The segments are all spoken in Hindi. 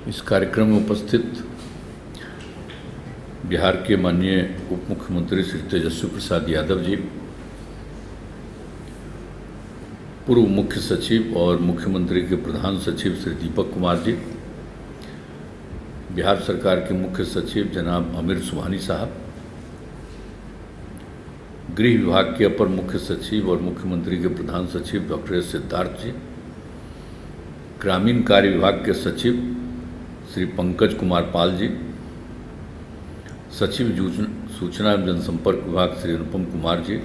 इस कार्यक्रम में उपस्थित बिहार के माननीय उप मुख्यमंत्री श्री तेजस्वी प्रसाद यादव जी, पूर्व मुख्य सचिव और मुख्यमंत्री के प्रधान सचिव श्री दीपक कुमार जी, बिहार सरकार के मुख्य सचिव जनाब आमिर सुबहानी साहब, गृह विभाग के अपर मुख्य सचिव और मुख्यमंत्री के प्रधान सचिव डॉक्टर एस सिद्धार्थ जी, ग्रामीण कार्य विभाग के सचिव श्री पंकज कुमार पाल जी, सचिव सूचना एवं जनसंपर्क विभाग श्री अनुपम कुमार जी,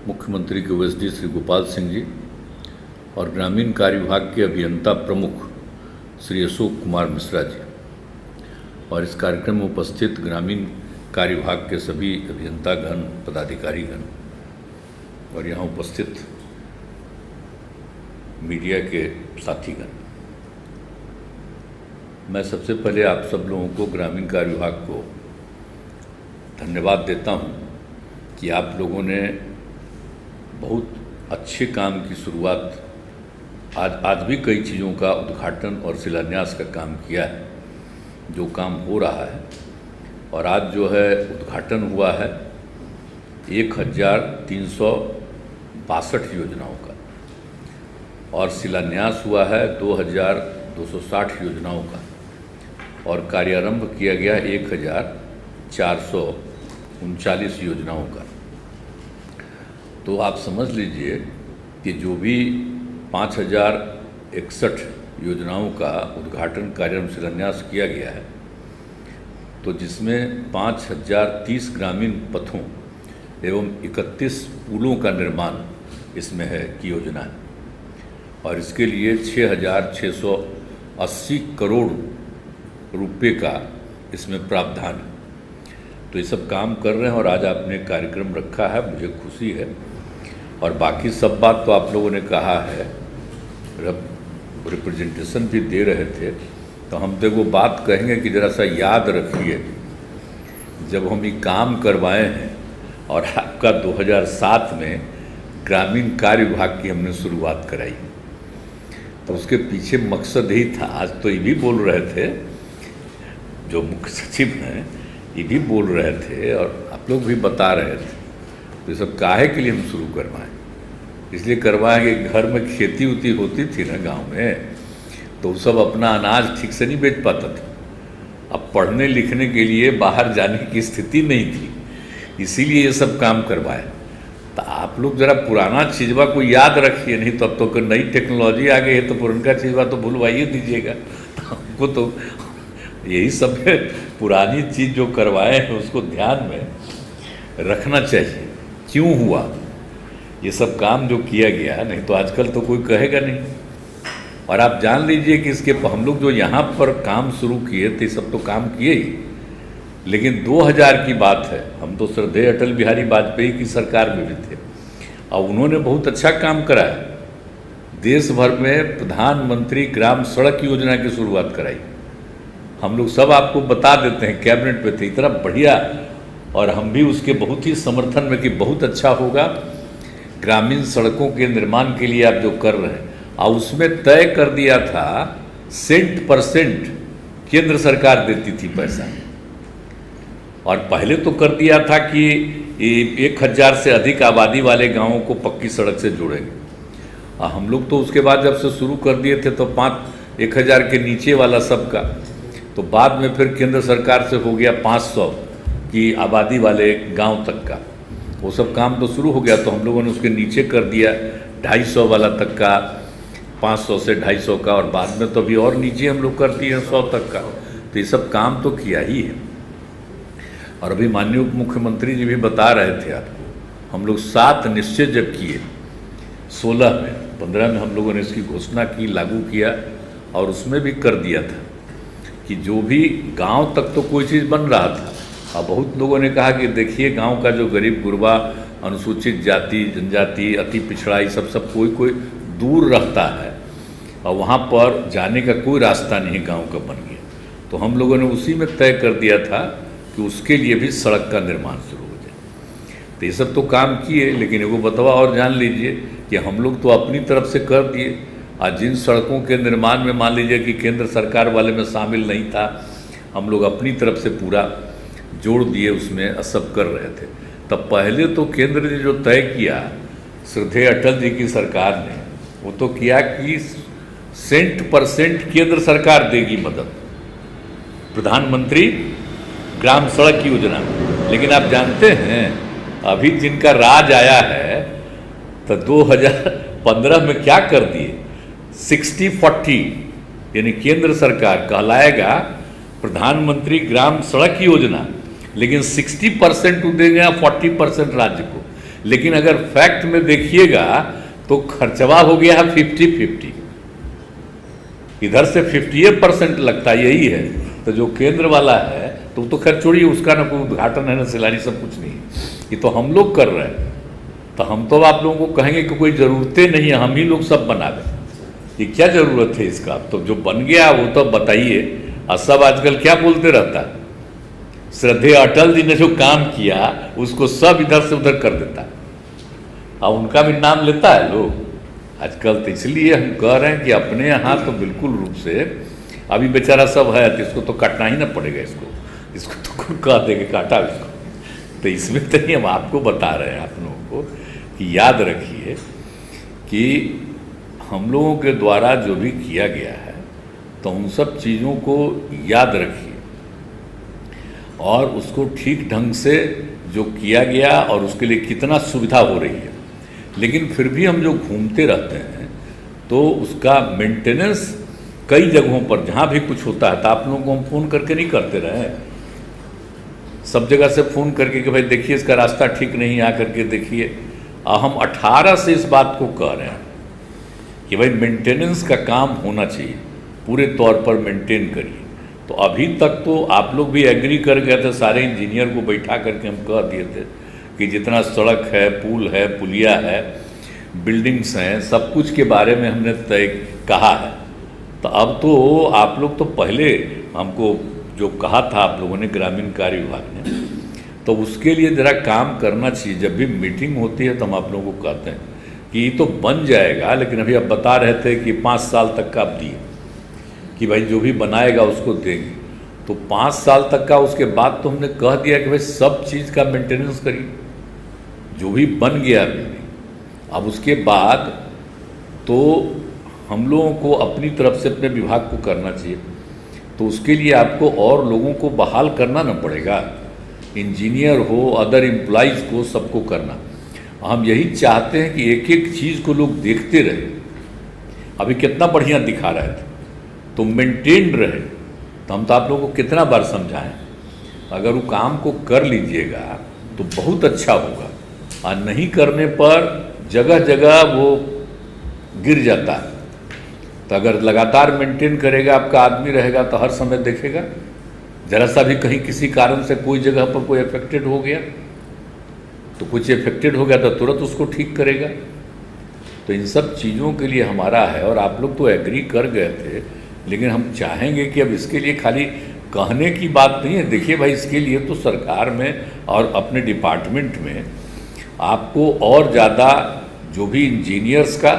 मुख्यमंत्री के ओएसडी श्री गोपाल सिंह जी और ग्रामीण कार्य विभाग के अभियंता प्रमुख श्री अशोक कुमार मिश्रा जी और इस कार्यक्रम में उपस्थित ग्रामीण कार्य विभाग के सभी अभियंतागण, पदाधिकारीगण और यहाँ उपस्थित मीडिया के साथीगण, मैं सबसे पहले आप सब लोगों को ग्रामीण कार्य विभाग को धन्यवाद देता हूँ कि आप लोगों ने बहुत अच्छे काम की शुरुआत आज भी कई चीज़ों का उद्घाटन और शिलान्यास का काम किया है, जो काम हो रहा है। और आज जो है उद्घाटन हुआ है 1362 योजनाओं का और शिलान्यास हुआ है 2260 योजनाओं का और कार्यारंभ किया गया 1439 योजनाओं का। तो आप समझ लीजिए कि जो भी 5061 योजनाओं का उद्घाटन कार्यारंभ शिलान्यास किया गया है, तो जिसमें 5030 ग्रामीण पथों एवं 31 पुलों का निर्माण इसमें है की योजना है और इसके लिए 6680 करोड़ रुपए का इसमें प्रावधान है। तो ये सब काम कर रहे हैं और आज आपने कार्यक्रम रखा है, मुझे खुशी है। और बाकी सब बात तो आप लोगों ने कहा है, रिप्रेजेंटेशन भी दे रहे थे, तो हम तो वो बात कहेंगे कि ज़रा सा याद रखिए, जब हम ये काम करवाए हैं और आपका 2007 में ग्रामीण कार्य विभाग की हमने शुरुआत कराई, तो उसके पीछे मकसद यही था। आज तो ये भी बोल रहे थे, जो मुख्य सचिव हैं ये भी बोल रहे थे और आप लोग भी बता रहे थे, तो ये सब काहे के लिए हम शुरू करवाएं? इसलिए करवाएं कि घर में खेती उती होती थी ना गांव में, तो सब अपना अनाज ठीक से नहीं बेच पाता था। अब पढ़ने लिखने के लिए बाहर जाने की स्थिति नहीं थी, इसीलिए ये सब काम करवाए। तो आप लोग ज़रा पुराना चीज़वा को याद रखिए, नहीं तो अब तो नई टेक्नोलॉजी आ गई है तो पुराना चीज़वा तो भूलवाइए दीजिएगा। तो हमको तो यही सब पुरानी चीज़ जो करवाए हैं उसको ध्यान में रखना चाहिए, क्यों हुआ ये सब काम जो किया गया, नहीं तो आजकल तो कोई कहेगा नहीं। और आप जान लीजिए कि इसके हम लोग जो यहाँ पर काम शुरू किए थे सब तो काम किए ही, लेकिन 2000 की बात है, हम तो श्रद्धेय अटल बिहारी वाजपेयी की सरकार में भी थे और उन्होंने बहुत अच्छा काम कराया। देश भर में प्रधानमंत्री ग्राम सड़क योजना की शुरुआत कराई। हम लोग सब आपको बता देते हैं, कैबिनेट पे थे, इतना बढ़िया, और हम भी उसके बहुत ही समर्थन में कि बहुत अच्छा होगा ग्रामीण सड़कों के निर्माण के लिए आप जो कर रहे हैं। और उसमें तय कर दिया था %% केंद्र सरकार देती थी पैसा, और पहले तो कर दिया था कि 1000 से अधिक आबादी वाले गांवों को पक्की सड़क से जोड़ेंगे। और हम लोग तो उसके बाद जब से शुरू कर दिए थे तो 1000 के नीचे वाला सबका, तो बाद में फिर केंद्र सरकार से हो गया 500 की आबादी वाले गांव तक का, वो सब काम तो शुरू हो गया। तो हम लोगों ने उसके नीचे कर दिया 250 वाला तक का, 500 से 250 का, और बाद में तो अभी और नीचे हम लोग कर दिए 100 तक का। तो ये सब काम तो किया ही है। और अभी माननीय उप मुख्यमंत्री जी भी बता रहे थे आपको, हम लोग 7 निश्चय जब किए, 16 में, 15 में हम लोगों ने इसकी घोषणा की, लागू किया, और उसमें भी कर दिया था कि जो भी गांव तक तो कोई चीज़ बन रहा था। और बहुत लोगों ने कहा कि देखिए गांव का जो गरीब गुरबा, अनुसूचित जाति जनजाति, अति पिछड़ा, ये सब कोई दूर रहता है और वहाँ पर जाने का कोई रास्ता नहीं गांव का बन गया। तो हम लोगों ने उसी में तय कर दिया था कि उसके लिए भी सड़क का निर्माण शुरू हो जाए। तो ये सब तो काम किए, लेकिन एगो बतवा और जान लीजिए कि हम लोग तो अपनी तरफ से कर दिए, आज जिन सड़कों के निर्माण में मान लीजिए कि केंद्र सरकार वाले में शामिल नहीं था, हम लोग अपनी तरफ से पूरा जोड़ दिए, उसमें सब कर रहे थे। तब पहले तो केंद्र ने जो तय किया, श्रद्धेय अटल जी की सरकार ने, वो तो किया कि 100% केंद्र सरकार देगी मदद, प्रधानमंत्री ग्राम सड़क योजना। लेकिन आप जानते हैं अभी जिनका राज आया है तो 2015 में क्या कर दिए, 60-40, यानी केंद्र सरकार कहलाएगा प्रधानमंत्री ग्राम सड़क योजना, लेकिन 60% देंगे या 40% राज्य को। लेकिन अगर फैक्ट में देखिएगा तो खर्चवा हो गया है 50-50, इधर से 58% लगता यही है। तो जो केंद्र वाला है तो खैर छोड़िए, उसका ना कोई उद्घाटन है ना सिलानी, सब कुछ नहीं है, ये तो हम लोग कर रहे हैं। तो हम तो आप लोगों को कहेंगे कि कोई ज़रूरतें नहीं है, हम ही लोग सब बना दें, ये क्या ज़रूरत है इसका। तो जो बन गया वो तो बताइए। और सब आजकल क्या बोलते रहता है, श्रद्धेय अटल जी ने जो काम किया उसको सब इधर से उधर कर देता है, और उनका भी नाम लेता है लोग आजकल। तो इसलिए हम कह रहे हैं कि अपने यहाँ तो बिल्कुल रूप से अभी बेचारा सब है, तो इसको तो काटना ही ना पड़ेगा, इसको तो कह देंगे काटा इसको। तो इसमें तो नहीं, हम आपको बता रहे हैं आप लोगों को कि याद रखिए कि हम लोगों के द्वारा जो भी किया गया है तो उन सब चीज़ों को याद रखिए, और उसको ठीक ढंग से जो किया गया और उसके लिए कितना सुविधा हो रही है। लेकिन फिर भी हम जो घूमते रहते हैं तो उसका मेंटेनेंस कई जगहों पर जहाँ भी कुछ होता है तो आप लोगों को हम फ़ोन करके नहीं करते रहे, सब जगह से फ़ोन करके कि भाई देखिए इसका रास्ता ठीक नहीं, आ करके देखिए। और हम 18 से इस बात को कह रहे हैं कि भाई मेंटेनेंस का काम होना चाहिए, पूरे तौर पर मेंटेन करिए। तो अभी तक तो आप लोग भी एग्री कर गए थे, सारे इंजीनियर को बैठा करके हम कह दिए थे कि जितना सड़क है, पुल है, पुलिया है, बिल्डिंग्स हैं, सब कुछ के बारे में हमने तय कहा है। तो अब तो आप लोग तो पहले हमको जो कहा था आप लोगों ने ग्रामीण कार्य विभाग ने, तो उसके लिए ज़रा काम करना चाहिए। जब भी मीटिंग होती है तो हम आप लोगों को कहते हैं कि ये तो बन जाएगा, लेकिन अभी आप बता रहे थे कि 5 साल तक का आप दिए कि भाई जो भी बनाएगा उसको देंगे। तो 5 साल तक का, उसके बाद तो हमने कह दिया कि भाई सब चीज़ का मेंटेनेंस करिए, जो भी बन गया बिल्डिंग। अब उसके बाद तो हम लोगों को अपनी तरफ से अपने विभाग को करना चाहिए। तो उसके लिए आपको और लोगों को बहाल करना ना पड़ेगा, इंजीनियर हो, अदर एम्प्लॉइज़ को, सबको करना। हम यही चाहते हैं कि एक एक चीज़ को लोग देखते रहे। अभी कितना बढ़िया दिखा रहे थे, तो मेंटेन रहे। तो हम तो आप लोगों को कितना बार समझाएं, अगर वो काम को कर लीजिएगा तो बहुत अच्छा होगा, और नहीं करने पर जगह जगह वो गिर जाता है। तो अगर लगातार मेंटेन करेगा, आपका आदमी रहेगा तो हर समय देखेगा, ज़रा सा भी कहीं किसी कारण से कोई जगह पर कोई अफेक्टेड हो गया तो कुछ अफेक्टेड हो गया तो तुरंत उसको ठीक करेगा। तो इन सब चीज़ों के लिए हमारा है, और आप लोग तो एग्री कर गए थे, लेकिन हम चाहेंगे कि अब इसके लिए खाली कहने की बात नहीं है। देखिए भाई, इसके लिए तो सरकार में और अपने डिपार्टमेंट में आपको और ज़्यादा जो भी इंजीनियर्स का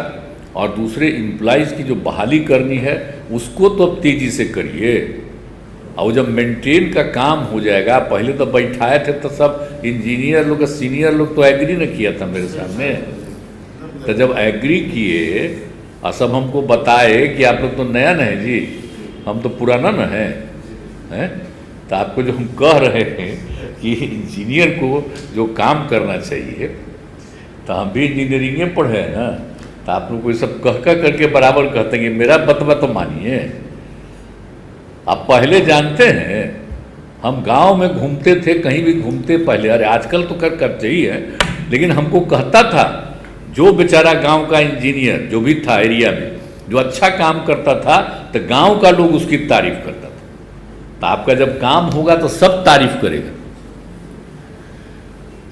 और दूसरे एम्प्लॉइज़ की जो बहाली करनी है उसको तो अब तेज़ी से करिए। और जब मेंटेन का काम हो जाएगा, पहले तो बैठाए थे तो सब इंजीनियर लोग, सीनियर लोग तो एग्री न किया था मेरे सामने। तो जब एग्री किए और सब हमको बताए कि आप लोग तो नया न है जी, हम तो पुराना न है, हैं? तो आपको जो हम कह रहे हैं कि इंजीनियर को जो काम करना चाहिए, तो हम भी इंजीनियरिंग पढ़े हैं ना, तो आप लोग को ये सब कह करके बराबर कहते हैं कि मेरा बतवा तो मानिए। आप पहले जानते हैं, हम गांव में घूमते थे, कहीं भी घूमते पहले, अरे आजकल तो करते ही है, लेकिन हमको कहता था जो बेचारा गांव का इंजीनियर जो भी था एरिया में, जो अच्छा काम करता था, तो गांव का लोग उसकी तारीफ करता था। तो आपका जब काम होगा तो सब तारीफ करेगा,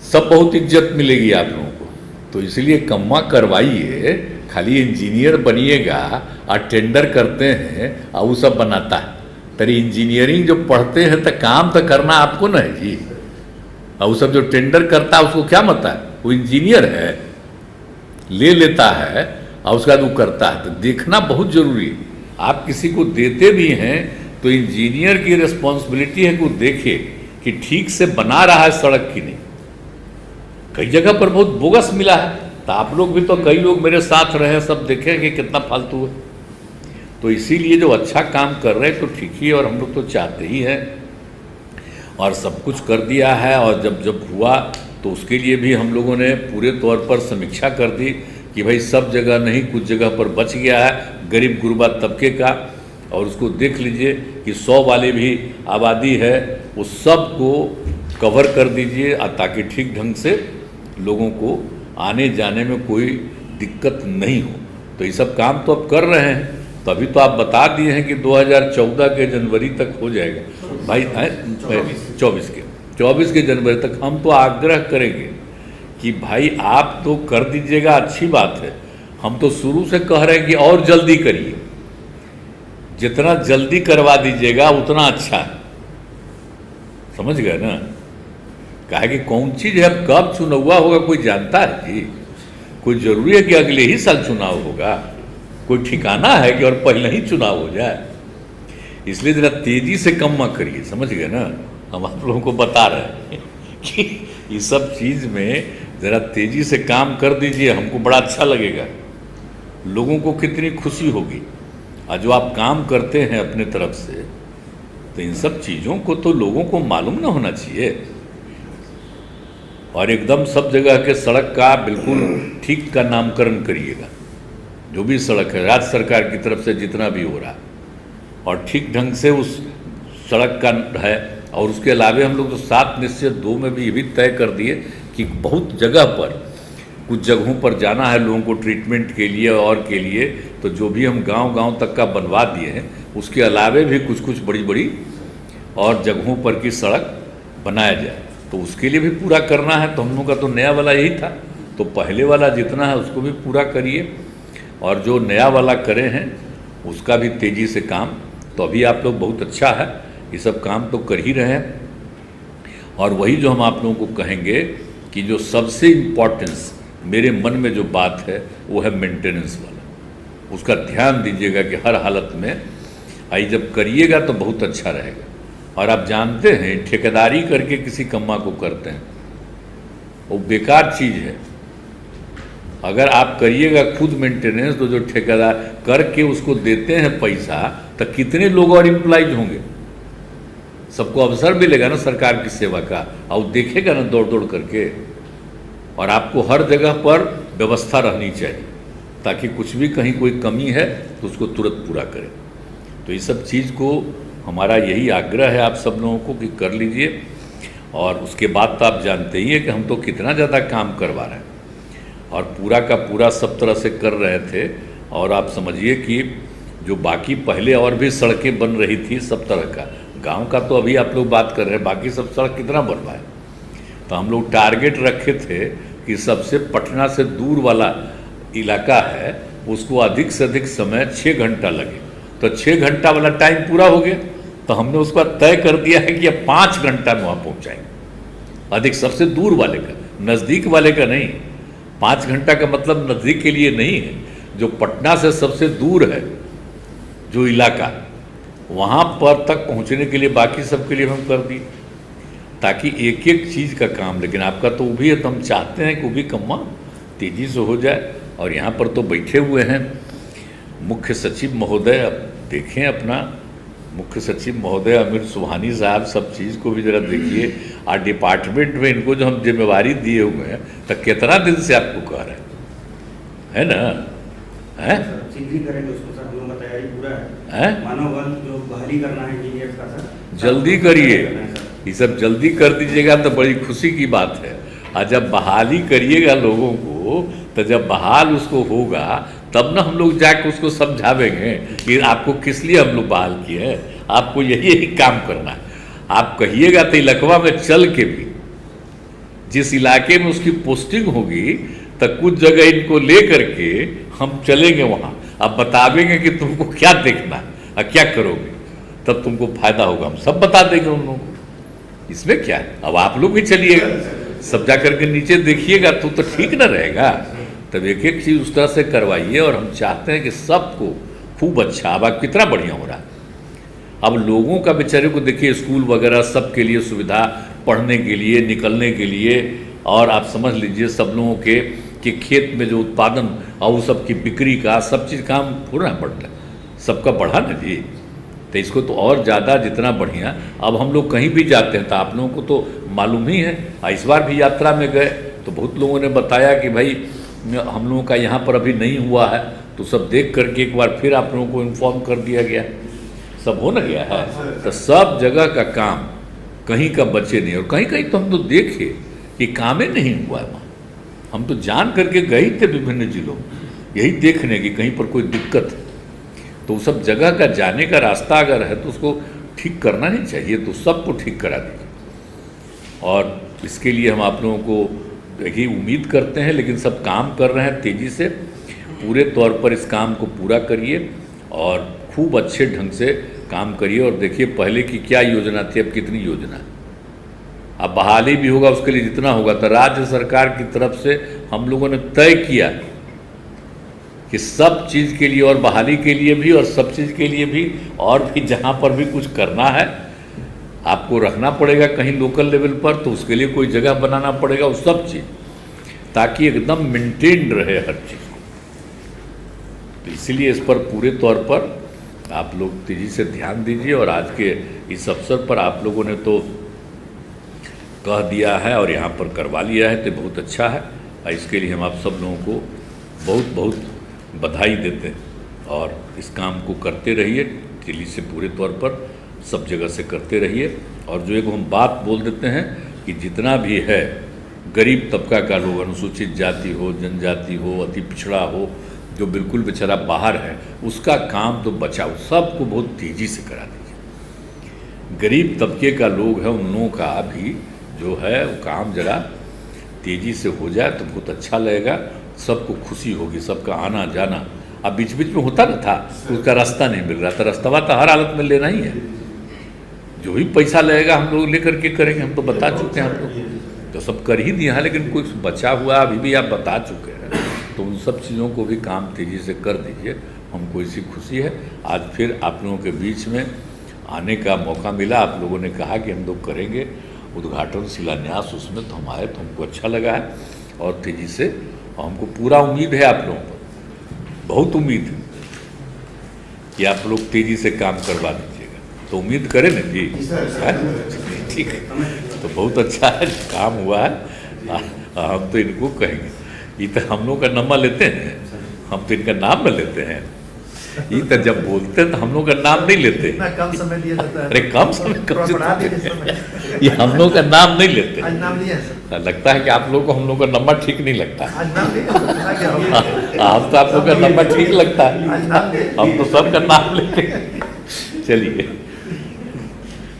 सब बहुत इज्जत मिलेगी आप लोगों को। तो इसलिए कम्मा करवाइए, खाली इंजीनियर बनिएगा और टेंडर करते हैं और वो सब बनाता है। तेरी इंजीनियरिंग जो पढ़ते हैं तो काम तो करना आपको ना है जी, और वो सब जो टेंडर करता है उसको क्या मतलब है, वो इंजीनियर है, ले लेता है और उसके बाद वो करता है। तो देखना बहुत जरूरी है। आप किसी को देते भी हैं तो इंजीनियर की रिस्पॉन्सिबिलिटी है कि वो देखे कि ठीक से बना रहा है सड़क की नहीं। कई जगह पर बहुत बोगस मिला है, तो आप लोग भी तो, कई लोग मेरे साथ रहे, सब देखें कि कितना फालतू है। तो इसीलिए जो अच्छा काम कर रहे हैं तो ठीक ही है, और हम लोग तो चाहते ही हैं, और सब कुछ कर दिया है। और जब जब हुआ तो उसके लिए भी हम लोगों ने पूरे तौर पर समीक्षा कर दी कि भाई सब जगह नहीं, कुछ जगह पर बच गया है गरीब गुरबा तबके का, और उसको देख लीजिए कि 100 वाले भी आबादी है, उस सब को कवर कर दीजिए, ताकि ठीक ढंग से लोगों को आने जाने में कोई दिक्कत नहीं हो। तो ये सब काम तो अब कर रहे हैं। तो अभी तो आप बता दिए हैं कि 2014 के जनवरी तक हो जाएगा भाई, 24 के जनवरी तक। हम तो आग्रह करेंगे कि भाई आप तो कर दीजिएगा, अच्छी बात है। हम तो शुरू से कह रहे हैं कि और जल्दी करिए, जितना जल्दी करवा दीजिएगा उतना अच्छा है, समझ गए ना। कहा कि कौन चीज़ है, अब कब चुनाव होगा कोई जानता है जी? कोई ज़रूरी है कि अगले ही साल चुनाव होगा? कोई ठिकाना है कि और पहले ही चुनाव हो जाए? इसलिए ज़रा तेज़ी से कम मत करिए, समझ गए ना। हम आप लोगों को बता रहे हैं कि इस सब चीज़ में ज़रा तेज़ी से काम कर दीजिए, हमको बड़ा अच्छा लगेगा, लोगों को कितनी खुशी होगी। और जो आप काम करते हैं अपने तरफ से, तो इन सब चीज़ों को तो लोगों को मालूम ना होना चाहिए। और एकदम सब जगह के सड़क का बिल्कुल ठीक का नामकरण करिएगा, जो भी सड़क है राज्य सरकार की तरफ से जितना भी हो रहा है, और ठीक ढंग से उस सड़क का है। और उसके अलावे हम लोग तो 7 निश्चित 2 में भी ये भी तय कर दिए कि बहुत जगह पर, कुछ जगहों पर जाना है लोगों को ट्रीटमेंट के लिए और के लिए, तो जो भी हम गांव-गांव तक का बनवा दिए हैं, उसके अलावे भी कुछ कुछ बड़ी-बड़ी और जगहों पर की सड़क बनाया जाए। तो उसके लिए भी पूरा करना है। तो हम लोग का तो नया वाला यही था, तो पहले वाला जितना है उसको भी पूरा करिए, और जो नया वाला करे हैं उसका भी तेज़ी से काम। तो अभी आप लोग बहुत अच्छा है, ये सब काम तो कर ही रहे हैं। और वही जो हम आप लोगों को कहेंगे कि जो सबसे इम्पोर्टेंस मेरे मन में जो बात है वो है मेंटेनेंस वाला। उसका ध्यान दीजिएगा कि हर हालत में आई जब करिएगा तो बहुत अच्छा रहेगा। और आप जानते हैं ठेकेदारी करके किसी कम्मा को करते हैं, वो बेकार चीज़ है। अगर आप करिएगा खुद मेंटेनेंस, तो जो ठेकेदार करके उसको देते हैं पैसा, तो कितने लोग और एम्प्लॉइज होंगे, सबको अवसर मिलेगा ना सरकार की सेवा का, और देखेगा ना दौड़ दौड़ करके। और आपको हर जगह पर व्यवस्था रहनी चाहिए, ताकि कुछ भी कहीं कोई कमी है तो उसको तुरंत पूरा करें। तो इस सब चीज़ को हमारा यही आग्रह है आप सब लोगों को कि कर लीजिए। और उसके बाद तो आप जानते ही हैं कि हम तो कितना ज़्यादा काम करवा रहे हैं, और पूरा का पूरा सब तरह से कर रहे थे। और आप समझिए कि जो बाकी पहले और भी सड़कें बन रही थी सब तरह का, गांव का तो अभी आप लोग बात कर रहे हैं, बाकी सब सड़क कितना बन रहा है। तो हम लोग टारगेट रखे थे कि सबसे पटना से दूर वाला इलाका है उसको अधिक से अधिक समय 6 घंटा लगे। तो 6 घंटा वाला टाइम पूरा हो गया, तो हमने उसका तय कर दिया है कि अब 5 घंटा में वहाँ पहुँचाएंगे, अधिक सबसे दूर वाले का, नज़दीक वाले का नहीं। 5 घंटा का मतलब नज़दीक के लिए नहीं है, जो पटना से सबसे दूर है जो इलाका, वहाँ पर तक पहुँचने के लिए बाकी सब के लिए हम कर दिए, ताकि एक एक चीज़ का काम। लेकिन आपका तो वो भी है, तो हम चाहते हैं कि वो भी कम्मा तेज़ी से हो जाए। और यहाँ पर तो बैठे हुए हैं मुख्य सचिव महोदय, अब देखें अपना मुख्य सचिव महोदय अमित सुबहानी साहब, सब चीज़ को भी ज़रा देखिए। और डिपार्टमेंट में इनको जो हम जिम्मेवारी दिए हुए हैं, तो कितना दिन से आपको कह रहे हैं ना, है मानव बल जो बहाली करना है इंजीनियर का, सर जल्दी करिए, ये सब जल्दी कर दीजिएगा तो बड़ी खुशी की बात है। और जब बहाली करिएगा लोगों को, तो जब बहाल उसको होगा तब ना हम लोग जाके उसको समझावेंगे कि आपको किस लिए हम लोग बहाल किए हैं, आपको यही काम करना है। आप कहिएगा तो इलाकवा में चल के भी, जिस इलाके में उसकी पोस्टिंग होगी, तो कुछ जगह इनको ले करके हम चलेंगे वहाँ, अब बतावेंगे कि तुमको क्या देखना है और क्या करोगे, तब तुमको फायदा होगा। हम सब बता देंगे उन लोगों को, इसमें क्या है। अब आप लोग भी चलिएगा, सब जा करके नीचे देखिएगा तो ठीक ना रहेगा। तब एक एक चीज़ उस तरह से करवाइए। और हम चाहते हैं कि सबको खूब अच्छा, अब कितना बढ़िया हो रहा है। अब लोगों का बेचारे को देखिए, स्कूल वगैरह सबके लिए सुविधा, पढ़ने के लिए, निकलने के लिए, और आप समझ लीजिए सब लोगों के कि खेत में जो उत्पादन और वो सब की बिक्री का सब चीज़ काम थोड़ा ना बढ़ता है, सबका बढ़ा ना जी। तो इसको तो और ज़्यादा जितना बढ़िया, अब हम लोग कहीं भी जाते हैं तो आप लोगों को तो मालूम ही है, इस बार भी यात्रा में गए तो बहुत लोगों ने बताया कि भाई हम लोगों का यहाँ पर अभी नहीं हुआ है, तो सब देख करके एक बार फिर आप लोगों को इन्फॉर्म कर दिया गया, सब हो न गया है। तो सब जगह का काम कहीं का बचे नहीं, और कहीं कहीं तो हम तो देखे कि काम ही नहीं हुआ है वहाँ। हम तो जान करके गए थे विभिन्न जिलों, यही देखने की कहीं पर कोई दिक्कत है, तो सब जगह का जाने का रास्ता अगर है तो उसको ठीक करना नहीं चाहिए, तो सबको ठीक करा दीजिए। और इसके लिए हम आप लोगों को देखिए उम्मीद करते हैं, लेकिन सब काम कर रहे हैं तेज़ी से, पूरे तौर पर इस काम को पूरा करिए और खूब अच्छे ढंग से काम करिए। और देखिए पहले की क्या योजना थी, अब कितनी योजना है। अब बहाली भी होगा, उसके लिए जितना होगा तो राज्य सरकार की तरफ से हम लोगों ने तय किया कि सब चीज़ के लिए, और बहाली के लिए भी और सब चीज़ के लिए भी, और भी जहाँ पर भी कुछ करना है आपको रखना पड़ेगा कहीं लोकल लेवल पर, तो उसके लिए कोई जगह बनाना पड़ेगा, वो सब चीज़, ताकि एकदम मेंटेन रहे हर चीज़ को। तो इसीलिए इस पर पूरे तौर पर आप लोग तेज़ी से ध्यान दीजिए। और आज के इस अवसर पर आप लोगों ने तो कह दिया है और यहाँ पर करवा लिया है, तो बहुत अच्छा है। और इसके लिए हम आप सब लोगों को बहुत बहुत बधाई देते हैं। और इस काम को करते रहिए, तेज़ी से पूरे तौर पर सब जगह से करते रहिए। और जो एक हम बात बोल देते हैं कि जितना भी है गरीब तबका का लोग, अनुसूचित जाति हो, जनजाति हो, अति पिछड़ा हो, जो बिल्कुल बेचारा बाहर है, उसका काम तो बचाओ, सबको बहुत तेज़ी से करा दीजिए। गरीब तबके का लोग है, उन लोगों का भी जो है वो काम ज़रा तेज़ी से हो जाए तो बहुत अच्छा लगेगा, सबको खुशी होगी, सबका आना जाना। अब बीच बीच में होता ना था तो उसका रास्ता नहीं मिल रहा था, रास्ता तो हर हालत में लेना ही है, जो भी पैसा लगेगा हम लोग लेकर के करेंगे, हम तो बता चुके हैं, हम लोग तो सब कर ही दिया है, लेकिन कोई बचा हुआ अभी भी आप बता चुके हैं, तो उन सब चीज़ों को भी काम तेज़ी से कर दीजिए। हमको इसी खुशी है आज फिर आप लोगों के बीच में आने का मौका मिला। आप लोगों ने कहा कि हम लोग करेंगे उद्घाटन शिलान्यास, उसमें तो हम आए, तो हमको अच्छा लगा है। और तेज़ी से, और हमको पूरा उम्मीद है आप लोगों पर, बहुत उम्मीद है कि आप लोग तेज़ी से काम करवा दीजिएगा। तो उम्मीद करें ना जी, ठीक है, तो बहुत अच्छा है काम हुआ है। हम तो इनको कहेंगे, ये तो हम लोग का नंबर लेते हैं, हम तो इनका नाम न लेते हैं। ये तो जब बोलते हैं तो हम लोग का नाम नहीं लेते, कम समय दिया जाता है। अरे कम समय, ये हम लोग का नाम नहीं लेते। आज नाम लिया है सर। लगता है कि आप लोग को हम लोग का नंबर ठीक नहीं लगता। आज नाम लिया हम तो आप लोग का नंबर ठीक लगता है, आज नाम लिया। हम तो सबका नाम लेते हैं। चलिए,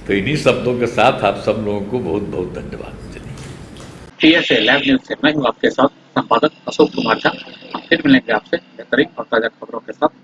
तो इन्हीं शब्दों के साथ आप सब लोगों को बहुत बहुत धन्यवाद। चलिए, TSA लाइव न्यूज से मैं हूँ आपके साथ संपादक अशोक कुमार झा। हम फिर मिलेंगे आपसे बेहतरीन और ताज़ा खबरों के साथ।